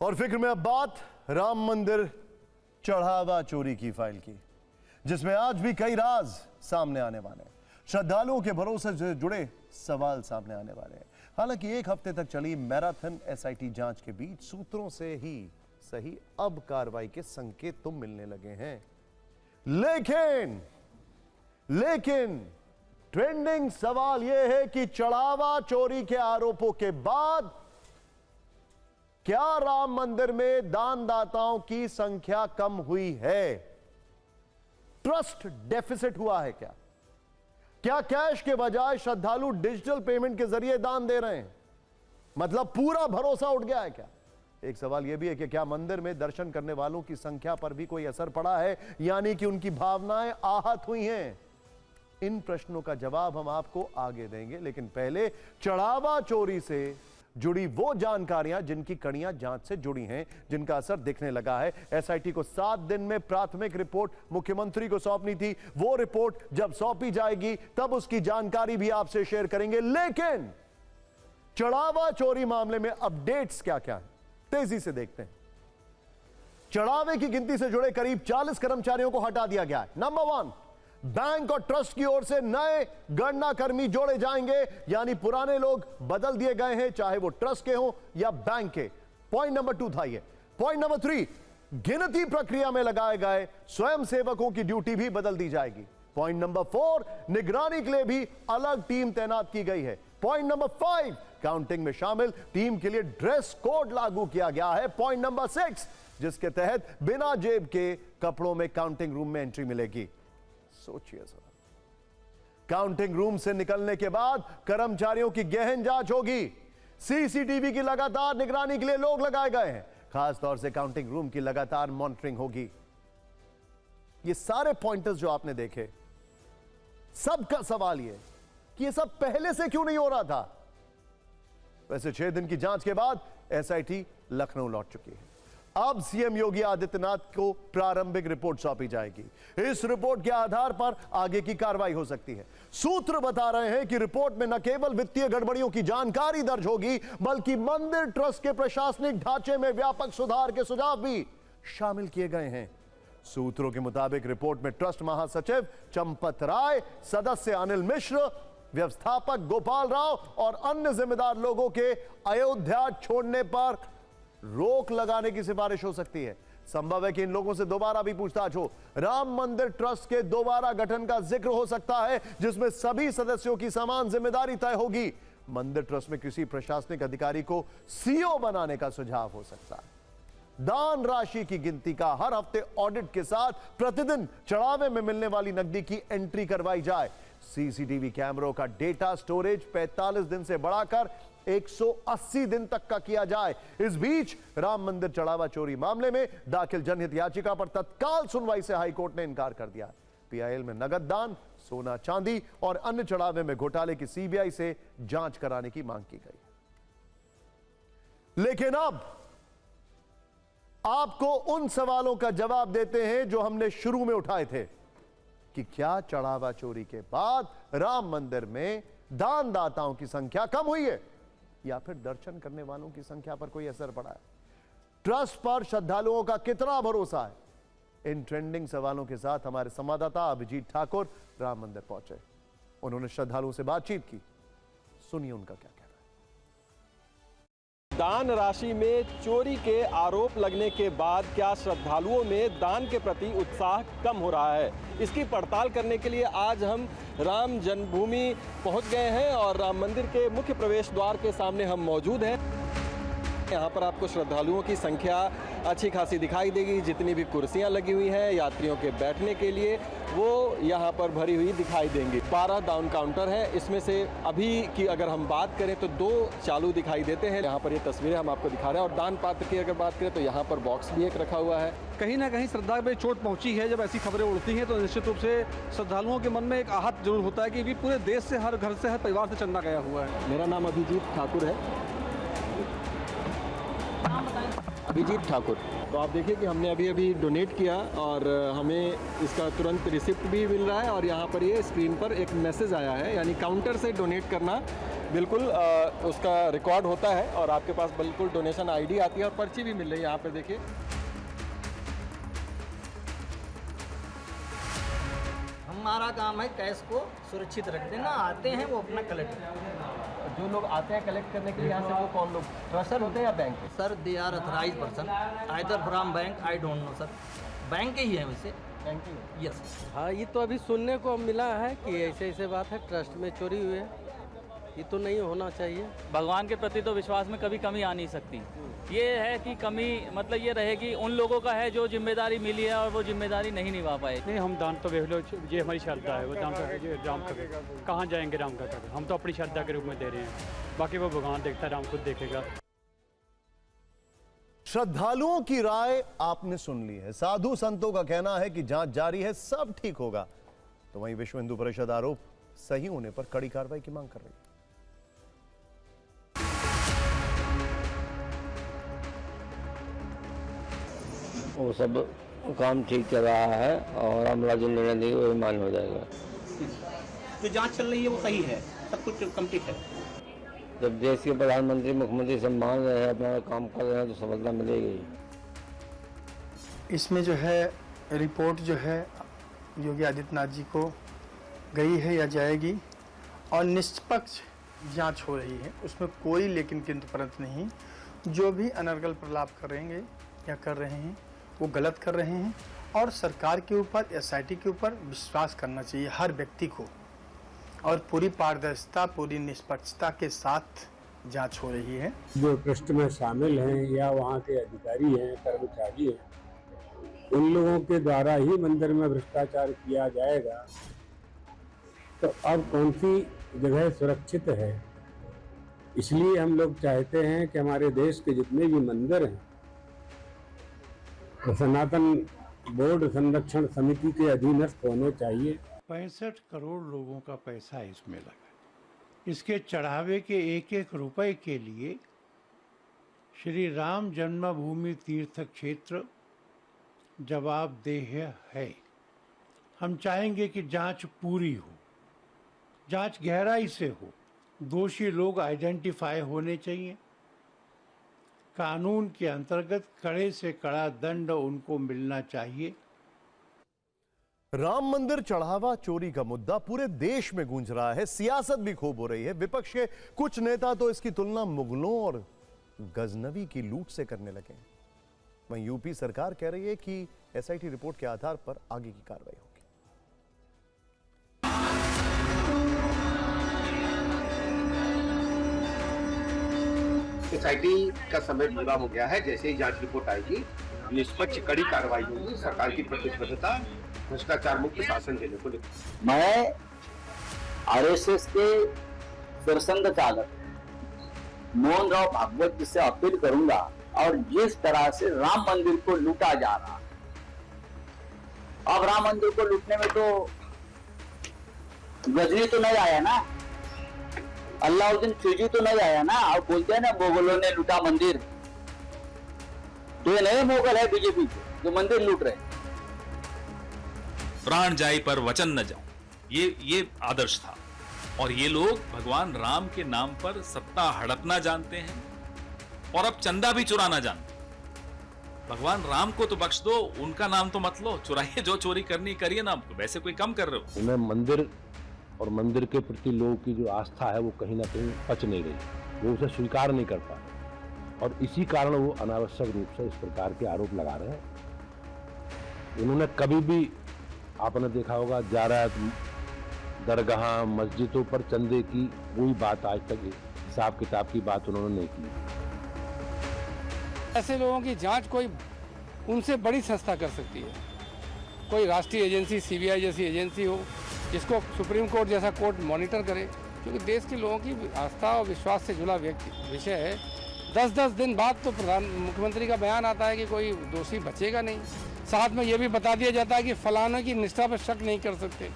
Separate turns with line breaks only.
और फिक्र में अब बात राम मंदिर चढ़ावा चोरी की फाइल की, जिसमें आज भी कई राज सामने आने वाले हैं। श्रद्धालुओं के भरोसे से जुड़े सवाल सामने आने वाले हैं। हालांकि एक हफ्ते तक चली मैराथन एसआईटी जांच के बीच सूत्रों से ही सही अब कार्रवाई के संकेत तो मिलने लगे हैं। लेकिन ट्रेंडिंग सवाल यह है कि चढ़ावा चोरी के आरोपों के बाद क्या राम मंदिर में दानदाताओं की संख्या कम हुई है? ट्रस्ट डेफिसिट हुआ है क्या? क्या कैश के बजाय श्रद्धालु डिजिटल पेमेंट के जरिए दान दे रहे हैं? मतलब पूरा भरोसा उठ गया है क्या? एक सवाल यह भी है कि क्या मंदिर में दर्शन करने वालों की संख्या पर भी कोई असर पड़ा है, यानी कि उनकी भावनाएं आहत हुई हैं? इन प्रश्नों का जवाब हम आपको आगे देंगे, लेकिन पहले चढ़ावा चोरी से जुड़ी वो जानकारियां जिनकी कड़ियां जांच से जुड़ी हैं, जिनका असर दिखने लगा है। एसआईटी को 7 दिन में प्राथमिक रिपोर्ट मुख्यमंत्री को सौंपनी थी। वो रिपोर्ट जब सौंपी जाएगी तब उसकी जानकारी भी आपसे शेयर करेंगे। लेकिन चढ़ावा चोरी मामले में अपडेट्स क्या क्या है, तेजी से देखते हैं। चढ़ावे की गिनती से जुड़े करीब 40 कर्मचारियों को हटा दिया गया है। नंबर 1, बैंक और ट्रस्ट की ओर से नए गणना कर्मी जोड़े जाएंगे, यानी पुराने लोग बदल दिए गए हैं, चाहे वो ट्रस्ट के हों या बैंक के। पॉइंट नंबर 2 था ये। पॉइंट नंबर 3, गिनती प्रक्रिया में लगाए गए स्वयं सेवकों की ड्यूटी भी बदल दी जाएगी। पॉइंट नंबर 4, निगरानी के लिए भी अलग टीम तैनात की गई है। पॉइंट नंबर 5, काउंटिंग में शामिल टीम के लिए ड्रेस कोड लागू किया गया है। पॉइंट नंबर 6, जिसके तहत बिना जेब के कपड़ों में काउंटिंग रूम में एंट्री मिलेगी। सोचिए जरा, काउंटिंग रूम से निकलने के बाद कर्मचारियों की गहन जांच होगी। सीसीटीवी की लगातार निगरानी के लिए लोग लगाए गए हैं। खास तौर से काउंटिंग रूम की लगातार मॉनिटरिंग होगी। ये सारे पॉइंटर्स जो आपने देखे, सबका सवाल ये कि ये सब पहले से क्यों नहीं हो रहा था? वैसे 6 दिन की जांच के बाद एसआईटी लखनऊ लौट चुकी है। अब सीएम योगी आदित्यनाथ को प्रारंभिक रिपोर्ट सौंपी जाएगी। इस रिपोर्ट के आधार पर आगे की कार्रवाई हो सकती है। सूत्र बता रहे हैं कि रिपोर्ट में न केवल वित्तीय गड़बड़ियों की जानकारी दर्ज होगी, बल्कि मंदिर ट्रस्ट के प्रशासनिक ढांचे में व्यापक सुधार के सुझाव भी शामिल किए गए हैं। सूत्रों के मुताबिक रिपोर्ट में ट्रस्ट महासचिव चंपत राय, सदस्य अनिल मिश्र, व्यवस्थापक गोपाल राव और अन्य जिम्मेदार लोगों के अयोध्या छोड़ने पर रोक लगाने की सिफारिश हो सकती है। संभव है कि इन लोगों से दोबारा भी पूछताछ हो। राम मंदिर ट्रस्ट के दोबारा गठन का जिक्र हो सकता है, जिसमें सभी सदस्यों की समान जिम्मेदारी तय होगी। मंदिर ट्रस्ट में किसी प्रशासनिक अधिकारी को सीईओ बनाने का सुझाव हो सकता है। दान राशि की गिनती का हर हफ्ते ऑडिट के साथ प्रतिदिन चढ़ावे में मिलने वाली नकदी की एंट्री करवाई जाए। सीसीटीवी कैमरों का डेटा स्टोरेज 45 दिन से बढ़ाकर 180 दिन तक का किया जाए। इस बीच राम मंदिर चढ़ावा चोरी मामले में दाखिल जनहित याचिका पर तत्काल सुनवाई से हाईकोर्ट ने इनकार कर दिया। पीआईएल में नगद दान, सोना चांदी और अन्य चढ़ावे में घोटाले की सीबीआई से जांच कराने की मांग की गई। लेकिन अब आपको उन सवालों का जवाब देते हैं जो हमने शुरू में उठाए थे कि क्या चढ़ावा चोरी के बाद राम मंदिर में दानदाताओं की संख्या कम हुई है या फिर दर्शन करने वालों की संख्या पर कोई असर पड़ा है? ट्रस्ट पर श्रद्धालुओं का कितना भरोसा है? इन ट्रेंडिंग सवालों के साथ हमारे संवाददाता अभिजीत ठाकुर राम मंदिर पहुंचे। उन्होंने श्रद्धालुओं से बातचीत की। सुनिए उनका क्या कहना है।
दान राशि में चोरी के आरोप लगने के बाद क्या श्रद्धालुओं में दान के प्रति उत्साह कम हो रहा है? इसकी पड़ताल करने के लिए आज हम राम जन्मभूमि पहुंच गए हैं और राम मंदिर के मुख्य प्रवेश द्वार के सामने हम मौजूद हैं। यहाँ पर आपको श्रद्धालुओं की संख्या अच्छी खासी दिखाई देगी। जितनी भी कुर्सियाँ लगी हुई हैं यात्रियों के बैठने के लिए, वो यहाँ पर भरी हुई दिखाई देंगी। 12 दान काउंटर हैं, इसमें से अभी की अगर हम बात करें तो 2 चालू दिखाई देते हैं। यहाँ पर ये तस्वीरें हम आपको दिखा रहे हैं। और दान पात्र की अगर बात करें तो यहाँ पर बॉक्स भी एक रखा हुआ है।
कहीं ना कहीं श्रद्धा में चोट पहुंची है। जब ऐसी खबरें उड़ती हैं तो निश्चित रूप से श्रद्धालुओं के मन में एक आहत जरूर होता है कि भी पूरे देश से, हर घर से, हर परिवार से चंदा गया हुआ है।
मेरा नाम अभिजीत ठाकुर है।
अभिजीत ठाकुर।
तो आप देखिए कि हमने अभी डोनेट किया और हमें इसका तुरंत रिसिप्ट भी मिल रहा है और यहाँ पर ये स्क्रीन पर एक मैसेज आया है, यानी काउंटर से डोनेट करना बिल्कुल उसका रिकॉर्ड होता है और आपके पास बिल्कुल डोनेशन आईडी आती है और पर्ची भी मिल रही है। यहाँ पर देखिए
हमारा काम है कैश को सुरक्षित रख देना, आते हैं वो अपना कलेक्ट।
जो लोग आते हैं कलेक्ट करने के लिए यहाँ से वो कौन लोग, ट्रस्टर होते हैं या बैंक के?
Sir they are authorise person either from bank, I don't know sir, bank के ही है वैसे।
बैंक के?
यस।
हाँ, ये तो अभी सुनने को मिला है कि ऐसे ऐसे बात है, ट्रस्ट में चोरी हुई है, ये तो नहीं होना चाहिए।
भगवान के प्रति तो विश्वास में कभी कमी आ नहीं सकती। ये है कि कमी मतलब ये रहेगी उन लोगों का है जो जिम्मेदारी मिली है और वो जिम्मेदारी नहीं निभा पाए।
नहीं, हम दान तो देख लो, ये हमारी श्रद्धा है, वो दान राम का कहाँ जाएंगे, राम का कर, हम तो अपनी श्रद्धा के रूप में दे रहे हैं, बाकी वो भगवान देखता है, राम खुद देखेगा।
श्रद्धालुओं की राय आपने सुन ली है। साधु संतों का कहना है कि जांच जारी है, सब ठीक होगा। तो वहीं विश्व हिंदू परिषद आरोप सही होने पर कड़ी कार्रवाई की मांग कर रही है।
वो सब काम ठीक चल रहा है और अमला जो निर्णय देगी वही मान्य हो जाएगा।
जो जांच चल रही है वो सही है, सब कुछ कंप्लीट है।
जब देश के प्रधानमंत्री मुख्यमंत्री सब मान रहे हैं, अपना काम कर रहे हैं, तो सफलता मिलेगी।
इसमें जो है रिपोर्ट जो है योगी आदित्यनाथ जी को गई है या जाएगी और निष्पक्ष जांच हो रही है, उसमें कोई लेकिन किंतु परंतु नहीं। जो भी अनर्गल प्रलाप करेंगे या कर रहे हैं वो गलत कर रहे हैं और सरकार के ऊपर, एसआईटी के ऊपर विश्वास करना चाहिए हर व्यक्ति को, और पूरी पारदर्शिता, पूरी निष्पक्षता के साथ जांच हो रही है।
जो ट्रस्ट में शामिल हैं या वहाँ के अधिकारी हैं, कर्मचारी हैं, उन लोगों के द्वारा ही मंदिर में भ्रष्टाचार किया जाएगा तो अब कौन सी जगह सुरक्षित है। इसलिए हम लोग चाहते हैं कि हमारे देश के जितने भी मंदिर हैं सनातन बोर्ड संरक्षण समिति के अधीनस्थ होने चाहिए।
65 करोड़ लोगों का पैसा इसमें लगा। इसके चढ़ावे के एक एक रुपए के लिए श्री राम जन्मभूमि तीर्थ क्षेत्र जवाबदेह है। हम चाहेंगे कि जांच पूरी हो, जांच गहराई से हो, दोषी लोग आइडेंटिफाई होने चाहिए, कानून के अंतर्गत कड़े से कड़ा दंड उनको मिलना चाहिए।
राम मंदिर चढ़ावा चोरी का मुद्दा पूरे देश में गूंज रहा है, सियासत भी खूब हो रही है। विपक्ष के कुछ नेता तो इसकी तुलना मुगलों और गजनवी की लूट से करने लगे। वहीं यूपी सरकार कह रही है कि एसआईटी रिपोर्ट के आधार पर आगे की कार्रवाई होगी।
एसआईटी का समय पूरा हो गया है। जैसे ही जांच रिपोर्ट आएगी निष्पक्ष कड़ी कार्रवाई होगी। सरकार की प्रतिबद्धता भ्रष्टाचार मुक्त शासन देने को लेकर।
मैं आरएसएस के सरसंघ चालक मोहन राव भागवत जी से अपील करूंगा, और जिस तरह से राम मंदिर को लूटा जा रहा, अब राम मंदिर को लूटने में तो गजनी तो नहीं आया ना, अल्लाउद्दीन खिलजी तो नहीं आया ना। और बोलते हैं ना मुगलों ने लूटा मंदिर, तो ये नए मुगल है बीजेपी के जो मंदिर लूट रहे।
प्राण जाए पर वचन न जाओ, ये आदर्श था। और ये लोग भगवान राम के नाम पर सत्ता हड़पना जानते हैं और अब चंदा भी चुराना जानते हैं। भगवान राम को तो बख्श दो, उनका नाम तो मत लो, चुराइए, जो चोरी करनी करिए ना, वैसे कोई कम कर रहे हो।
उन्हें मंदिर और मंदिर के प्रति लोगों की जो आस्था है वो कहीं ना कहीं पच नहीं रही, वो उसे स्वीकार नहीं कर पा रहे, और इसी कारण वो अनावश्यक रूप से इस प्रकार के आरोप लगा रहे हैं। उन्होंने कभी भी, आपने देखा होगा, ज़ियारत, दरगाह, मस्जिदों पर चंदे की कोई बात आज तक, हिसाब किताब की बात उन्होंने नहीं की।
ऐसे लोगों की जांच कोई उनसे बड़ी संस्था कर सकती है, कोई राष्ट्रीय एजेंसी, सीबीआई जैसी एजेंसी हो, जिसको सुप्रीम कोर्ट जैसा कोर्ट मॉनिटर करे, क्योंकि देश के लोगों की आस्था और विश्वास से जुड़ा विषय है। 10-10 दिन बाद तो मुख्यमंत्री का बयान आता है कि कोई दोषी बचेगा नहीं, साथ में ये भी बता दिया जाता है कि फलाने की निष्ठा पर शक नहीं कर सकते।